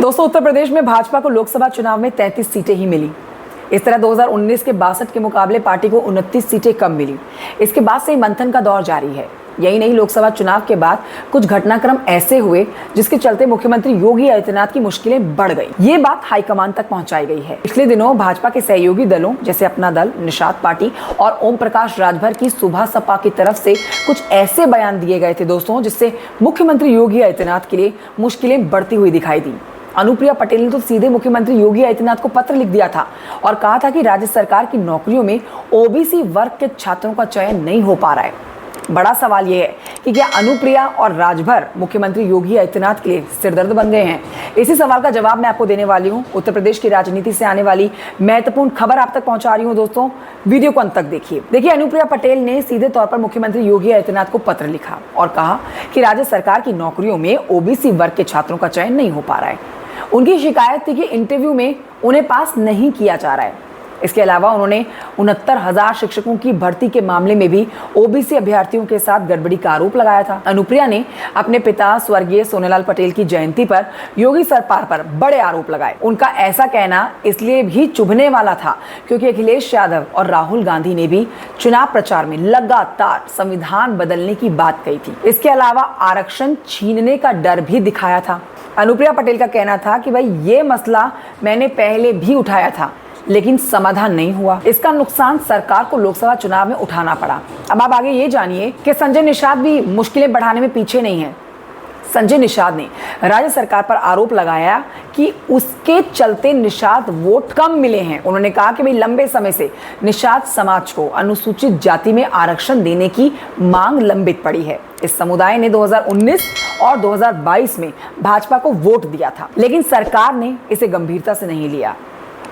दोस्तों, उत्तर प्रदेश में भाजपा को लोकसभा चुनाव में 33 सीटें ही मिली। इस तरह 2019 के 62 के मुकाबले पार्टी को 29 सीटें कम मिली। इसके बाद से मंथन का दौर जारी है। यही नहीं, लोकसभा चुनाव के बाद कुछ घटनाक्रम ऐसे हुए जिसके चलते मुख्यमंत्री योगी आदित्यनाथ की मुश्किलें बढ़ गई। ये बात हाईकमान तक पहुंचाई गई है। पिछले दिनों भाजपा के सहयोगी दलों जैसे अपना दल, निषाद पार्टी और ओम प्रकाश राजभर की सुबह सपा की तरफ से कुछ ऐसे बयान दिए गए थे दोस्तों, जिससे मुख्यमंत्री योगी आदित्यनाथ के लिए मुश्किलें बढ़ती हुई दिखाई दी। अनुप्रिया पटेल ने तो सीधे मुख्यमंत्री योगी आदित्यनाथ को पत्र लिख दिया था और कहा था कि राज्य सरकार की नौकरियों में ओबीसी वर्ग के छात्रों का चयन नहीं हो पा रहा है। बड़ा सवाल यह है कि क्या अनुप्रिया और राजभर मुख्यमंत्री योगी आदित्यनाथ के लिए सिरदर्द बन गए हैं? इसी सवाल का जवाब मैं आपको देने वाली हूं। उत्तर प्रदेश की राजनीति से आने वाली महत्वपूर्ण खबर आप तक पहुंचा रही हूं दोस्तों, वीडियो को अंत तक देखिए। अनुप्रिया पटेल ने सीधे तौर पर मुख्यमंत्री योगी आदित्यनाथ को पत्र लिखा और कहा कि राज्य सरकार की नौकरियों में ओबीसी वर्ग के छात्रों का चयन नहीं हो पा रहा है। उनकी शिकायत थी कि इंटरव्यू में उन्हें पास नहीं किया जा रहा है। इसके अलावा उन्होंने 69,000 शिक्षकों की भर्ती के मामले में भी ओबीसी अभ्यर्थियों के साथ गड़बड़ी का आरोप लगाया था। अनुप्रिया ने अपने पिता स्वर्गीय सोनेलाल पटेल की जयंती पर योगी सरकार पर बड़े आरोप लगाए। उनका ऐसा कहना इसलिए भी चुभने वाला था क्योंकि अखिलेश यादव और राहुल गांधी ने भी चुनाव प्रचार में लगातार संविधान बदलने की बात कही थी। इसके अलावा आरक्षण छीनने का डर भी दिखाया था। अनुप्रिया पटेल का कहना था कि भाई ये मसला मैंने पहले भी उठाया था लेकिन समाधान नहीं हुआ। इसका नुकसान सरकार को लोकसभा चुनाव में उठाना पड़ा। अब आप आगे ये जानिए कि संजय निषाद भी मुश्किलें बढ़ाने में पीछे नहीं है। संजय निषाद ने राज्य सरकार पर आरोप लगाया कि उसके चलते निषाद वोट कम मिले हैं। उन्होंने कहा कि भाई लंबे समय से निषाद समाज को अनुसूचित जाति में आरक्षण देने की मांग लंबित पड़ी है। इस समुदाय ने 2019 और 2022 में भाजपा को वोट दिया था, लेकिन सरकार ने इसे गंभीरता से नहीं लिया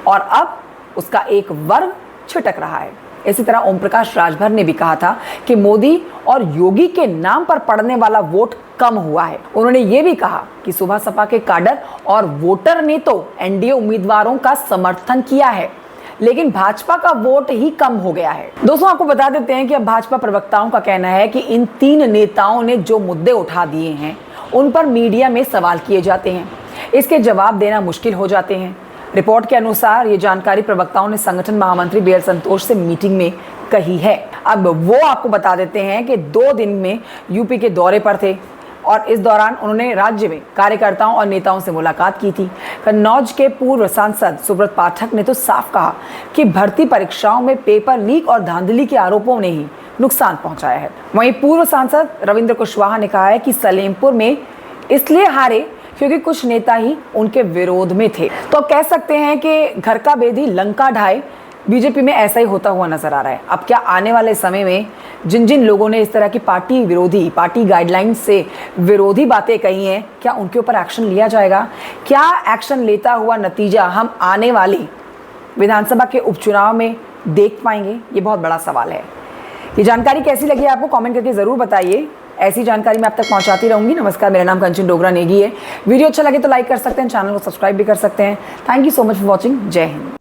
और अब उसका एक वर्ग छिटक रहा है। इसी तरह ओम प्रकाश राजभर ने भी कहा था कि मोदी और योगी के नाम पर पड़ने वाला वोट कम हुआ है। उन्होंने ये भी कहा कि सुबह सपा के काडर और वोटर ने तो एनडीए उम्मीदवारों का समर्थन किया है, लेकिन भाजपा का वोट ही कम हो गया है। दोस्तों, आपको बता देते हैं कि अब भाजपा प्रवक्ताओं का कहना है कि इन 3 नेताओं ने जो मुद्दे उठा दिए हैं उन पर मीडिया में सवाल किए जाते हैं, इसके जवाब देना मुश्किल हो जाते हैं। रिपोर्ट के अनुसार ये जानकारी प्रवक्ताओं ने संगठन महामंत्री बी एल संतोष से मीटिंग में कही है। अब वो आपको बता देते हैं कि 2 दिन में यूपी के दौरे पर थे और इस दौरान उन्होंने राज्य में कार्यकर्ताओं और नेताओं से मुलाकात की थी। कन्नौज के पूर्व सांसद सुब्रत पाठक ने तो साफ कहा कि भर्ती परीक्षाओं में पेपर लीक और धांधली के आरोपों ने ही नुकसान पहुंचाया है। वहीं पूर्व सांसद रविंद्र कुशवाहा ने कहा है कि सलेमपुर में इसलिए हारे क्योंकि कुछ नेता ही उनके विरोध में थे। तो कह सकते हैं कि घर का बेदी लंका ढाए, बीजेपी में ऐसा ही होता हुआ नजर आ रहा है। अब क्या आने वाले समय में जिन जिन लोगों ने इस तरह की पार्टी गाइडलाइन से विरोधी बातें कही हैं, क्या उनके ऊपर एक्शन लिया जाएगा? क्या एक्शन लेता हुआ नतीजा हम आने वाली विधानसभा के उपचुनाव में देख पाएंगे? ये बहुत बड़ा सवाल है। ये जानकारी कैसी लगी आपको कमेंट करके जरूर बताइए। ऐसी जानकारी मैं आप तक पहुंचाती रहूंगी। नमस्कार, मेरा नाम कंचन डोगरा नेगी है। वीडियो अच्छा लगे तो लाइक कर सकते हैं, चैनल को सब्सक्राइब भी कर सकते हैं। Thank you so much for watching. जय हिंद।